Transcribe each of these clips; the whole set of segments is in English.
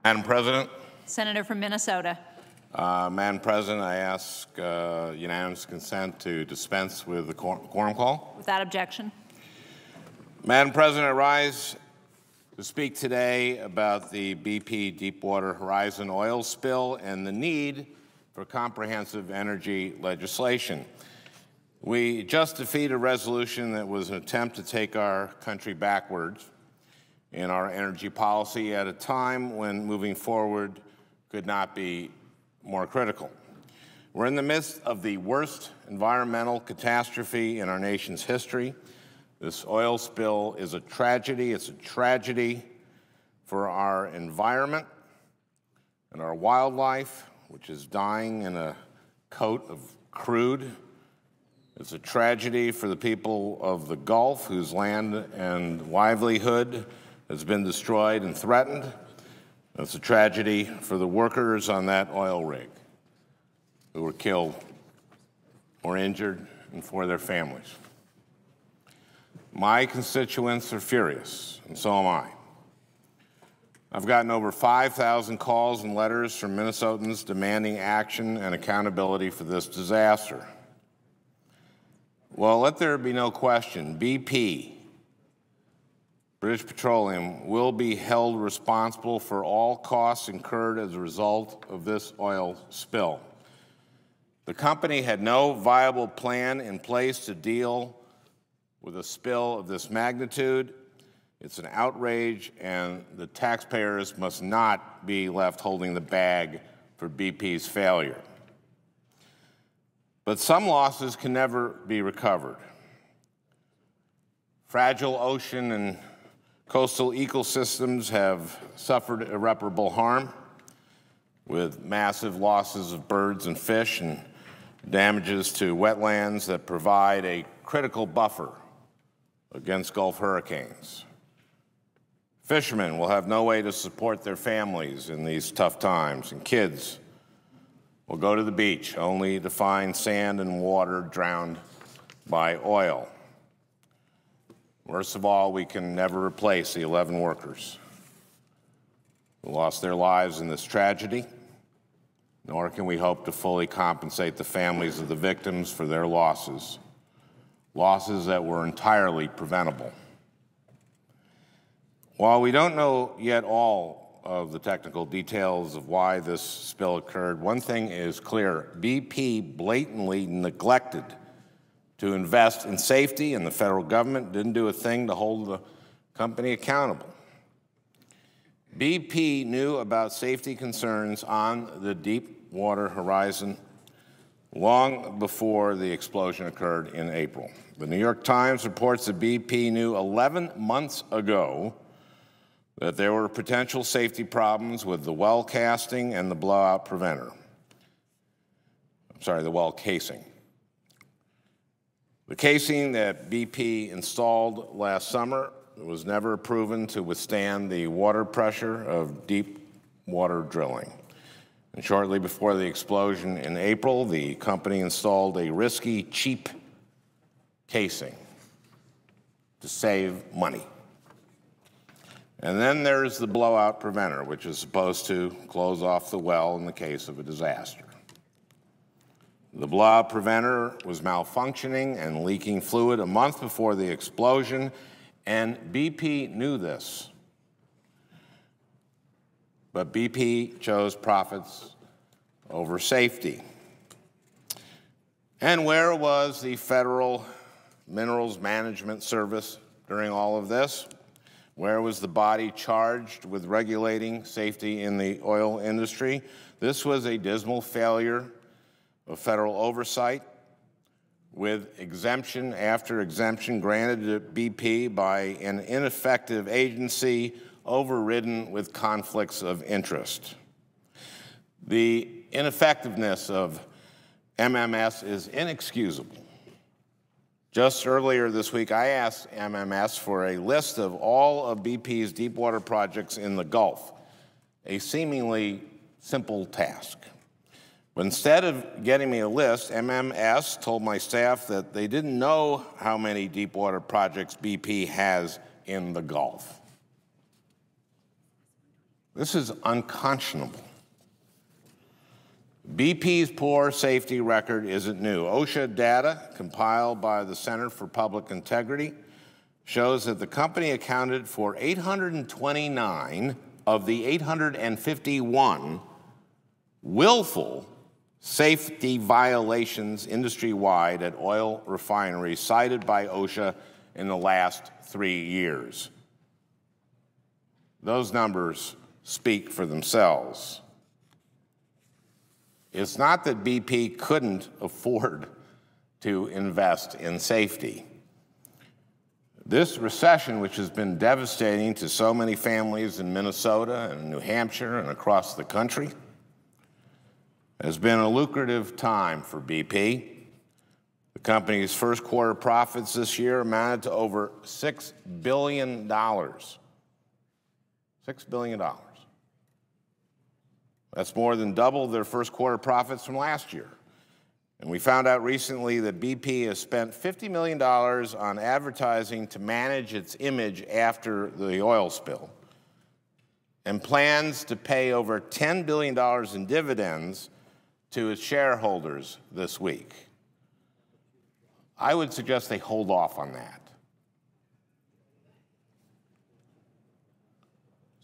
Madam President. Senator from Minnesota. Madam President, I ask unanimous consent to dispense with the quorum call. Without objection. Madam President, I rise to speak today about the BP Deepwater Horizon oil spill and the need for comprehensive energy legislation. We just defeated a resolution that was an attempt to take our country backwards in our energy policy at a time when moving forward could not be more critical. We're in the midst of the worst environmental catastrophe in our nation's history. This oil spill is a tragedy. It's a tragedy for our environment and our wildlife, which is dying in a coat of crude. It's a tragedy for the people of the Gulf, whose land and livelihood has been destroyed and threatened. It's a tragedy for the workers on that oil rig who were killed or injured, and for their families. My constituents are furious, and so am I. I've gotten over 5,000 calls and letters from Minnesotans demanding action and accountability for this disaster. Well, let there be no question, BP, British Petroleum, will be held responsible for all costs incurred as a result of this oil spill. The company had no viable plan in place to deal with a spill of this magnitude. It's an outrage, and the taxpayers must not be left holding the bag for BP's failure. But some losses can never be recovered. Fragile ocean and coastal ecosystems have suffered irreparable harm, with massive losses of birds and fish and damages to wetlands that provide a critical buffer against Gulf hurricanes. Fishermen will have no way to support their families in these tough times, and kids will go to the beach only to find sand and water drowned by oil. Worst of all, we can never replace the 11 workers who lost their lives in this tragedy, nor can we hope to fully compensate the families of the victims for their losses that were entirely preventable. While we don't know yet all of the technical details of why this spill occurred, one thing is clear: BP blatantly neglected to invest in safety, and the federal government didn't do a thing to hold the company accountable. BP knew about safety concerns on the Deepwater Horizon long before the explosion occurred in April. The New York Times reports that BP knew 11 months ago that there were potential safety problems with the well casting and the blowout preventer. The well casing. The casing that BP installed last summer was never proven to withstand the water pressure of deep water drilling. And shortly before the explosion in April, the company installed a risky, cheap casing to save money. And then there's the blowout preventer, which is supposed to close off the well in the case of a disaster. The blowout preventer was malfunctioning and leaking fluid a month before the explosion, and BP knew this. But BP chose profits over safety. And where was the Federal Minerals Management Service during all of this? Where was the body charged with regulating safety in the oil industry? This was a dismal failure of federal oversight, with exemption after exemption granted to BP by an ineffective agency overridden with conflicts of interest. The ineffectiveness of MMS is inexcusable. Just earlier this week, I asked MMS for a list of all of BP's deepwater projects in the Gulf, a seemingly simple task. But instead of getting me a list, MMS told my staff that they didn't know how many deepwater projects BP has in the Gulf. This is unconscionable. BP's poor safety record isn't new. OSHA data compiled by the Center for Public Integrity shows that the company accounted for 829 of the 851 willful safety violations industry-wide at oil refineries cited by OSHA in the last 3 years. Those numbers speak for themselves. It's not that BP couldn't afford to invest in safety. This recession, which has been devastating to so many families in Minnesota and New Hampshire and across the country, has been a lucrative time for BP. The company's first quarter profits this year amounted to over $6 billion. $6 billion. That's more than double their first quarter profits from last year. And we found out recently that BP has spent $50 million on advertising to manage its image after the oil spill and plans to pay over $10 billion in dividends to its shareholders this week. I would suggest they hold off on that.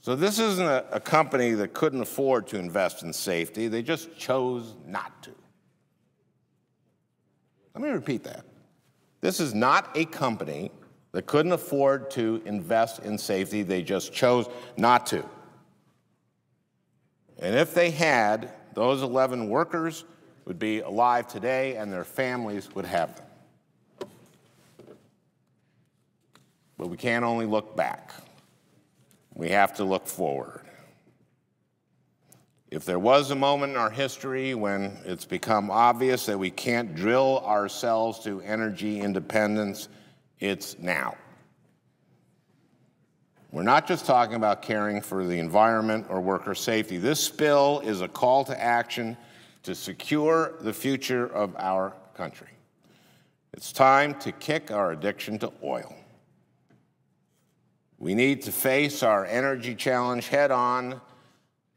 So this isn't a company that couldn't afford to invest in safety. They just chose not to. Let me repeat that. This is not a company that couldn't afford to invest in safety. They just chose not to. And if they had, those 11 workers would be alive today and their families would have them. But we can't only look back. We have to look forward. If there was a moment in our history when it's become obvious that we can't drill ourselves to energy independence, it's now. We're not just talking about caring for the environment or worker safety. This spill is a call to action to secure the future of our country. It's time to kick our addiction to oil. We need to face our energy challenge head on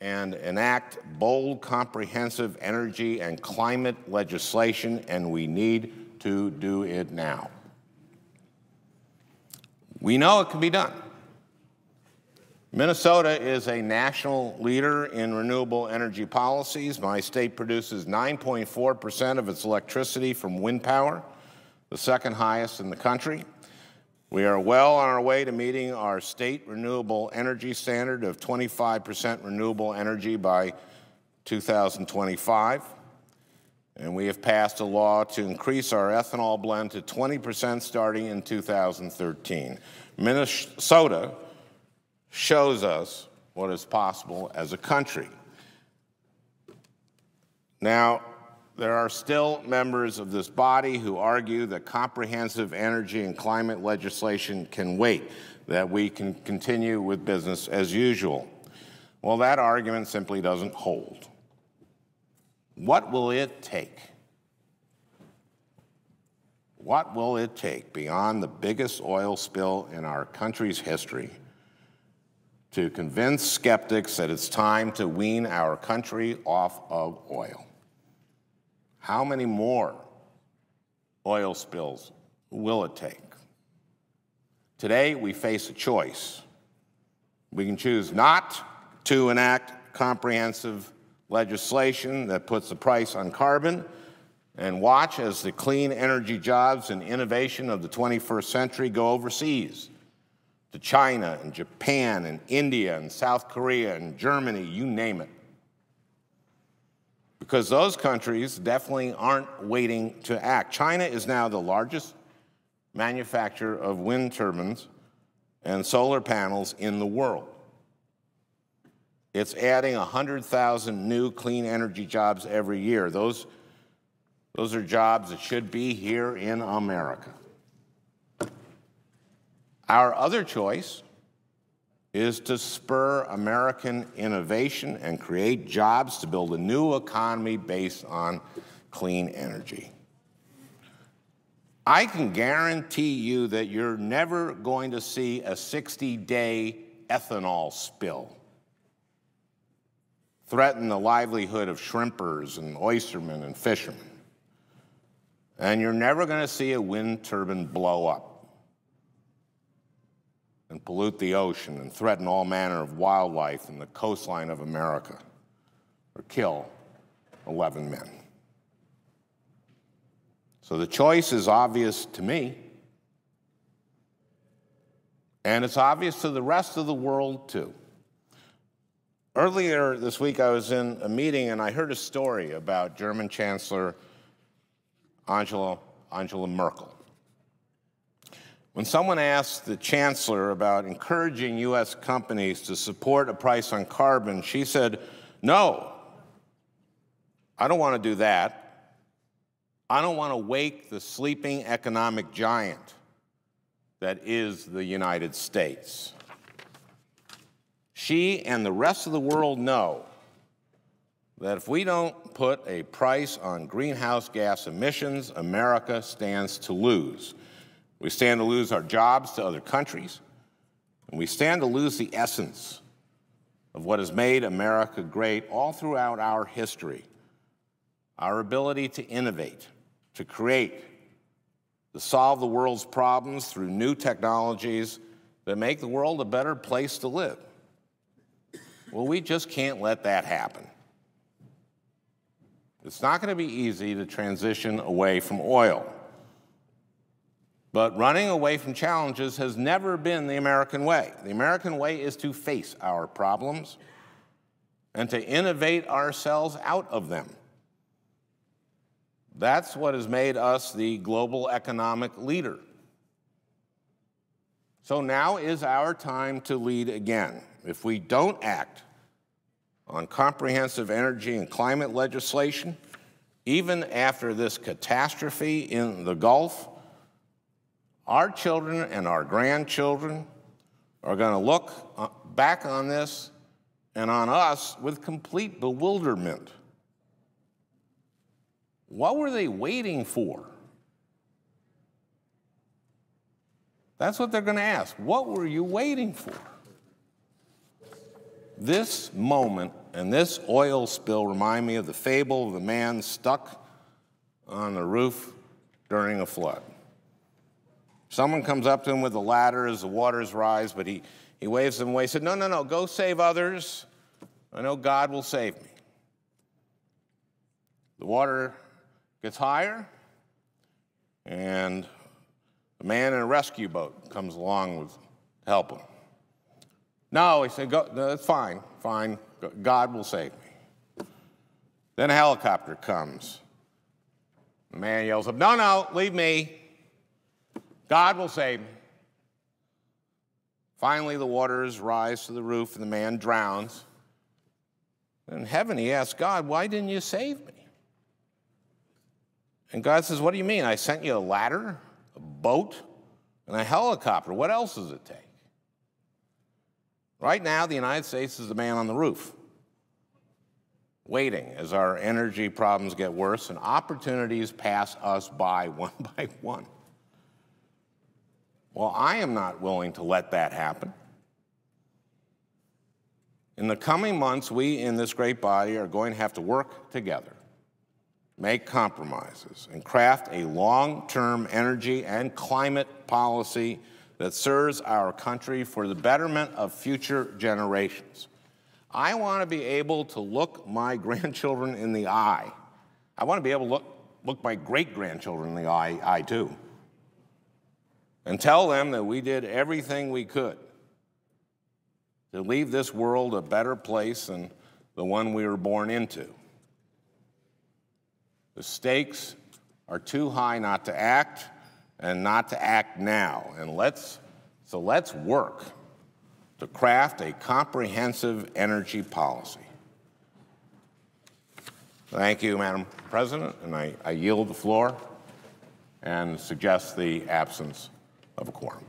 and enact bold, comprehensive energy and climate legislation, and we need to do it now. We know it can be done. Minnesota is a national leader in renewable energy policies. My state produces 9.4% of its electricity from wind power, the second highest in the country. We are well on our way to meeting our state renewable energy standard of 25% renewable energy by 2025. And we have passed a law to increase our ethanol blend to 20% starting in 2013. Minnesota shows us what is possible as a country. Now, there are still members of this body who argue that comprehensive energy and climate legislation can wait, that we can continue with business as usual. Well, that argument simply doesn't hold. What will it take? What will it take beyond the biggest oil spill in our country's history to convince skeptics that it's time to wean our country off of oil? How many more oil spills will it take? Today, we face a choice. We can choose not to enact comprehensive legislation that puts a price on carbon and watch as the clean energy jobs and innovation of the 21st century go overseas to China and Japan and India and South Korea and Germany, you name it. Because those countries definitely aren't waiting to act. China is now the largest manufacturer of wind turbines and solar panels in the world. It's adding 100,000 new clean energy jobs every year. Those are jobs that should be here in America. Our other choice is to spur American innovation and create jobs to build a new economy based on clean energy. I can guarantee you that you're never going to see a 60-day ethanol spill. threaten the livelihood of shrimpers and oystermen and fishermen. And you're never going to see a wind turbine blow up and pollute the ocean and threaten all manner of wildlife in the coastline of America or kill 11 men. So the choice is obvious to me, and it's obvious to the rest of the world too. Earlier this week, I was in a meeting and I heard a story about German Chancellor Angela Merkel. When someone asked the Chancellor about encouraging U.S. companies to support a price on carbon, she said, "No, I don't want to do that. I don't want to wake the sleeping economic giant that is the United States." She and the rest of the world know that if we don't put a price on greenhouse gas emissions, America stands to lose. We stand to lose our jobs to other countries, and we stand to lose the essence of what has made America great all throughout our history, our ability to innovate, to create, to solve the world's problems through new technologies that make the world a better place to live. Well, we just can't let that happen. It's not going to be easy to transition away from oil. But running away from challenges has never been the American way. The American way is to face our problems and to innovate ourselves out of them. That's what has made us the global economic leader. So now is our time to lead again. If we don't act on comprehensive energy and climate legislation, even after this catastrophe in the Gulf, our children and our grandchildren are going to look back on this and on us with complete bewilderment. What were they waiting for? That's what they're going to ask. What were you waiting for? This moment and this oil spill remind me of the fable of the man stuck on the roof during a flood. Someone comes up to him with a ladder as the waters rise, but he waves them away. He said, no, go save others. I know God will save me. The water gets higher, and a man in a rescue boat comes along to help him. No, he said, no, that's fine, God will save me. Then a helicopter comes. The man yells up, no, leave me. God will save me. Finally, the waters rise to the roof, and the man drowns. In heaven, he asks God, why didn't you save me? And God says, what do you mean? I sent you a ladder, a boat, and a helicopter. What else does it take? Right now, the United States is the man on the roof, waiting as our energy problems get worse and opportunities pass us by one. Well, I am not willing to let that happen. In the coming months, we in this great body are going to have to work together, make compromises, and craft a long-term energy and climate policy that serves our country for the betterment of future generations. I want to be able to look my grandchildren in the eye. I want to be able to look my great-grandchildren in the eye too, and tell them that we did everything we could to leave this world a better place than the one we were born into. The stakes are too high not to act, and not to act now. And let's work to craft a comprehensive energy policy. Thank you, Madam President, and I yield the floor and suggest the absence of a quorum.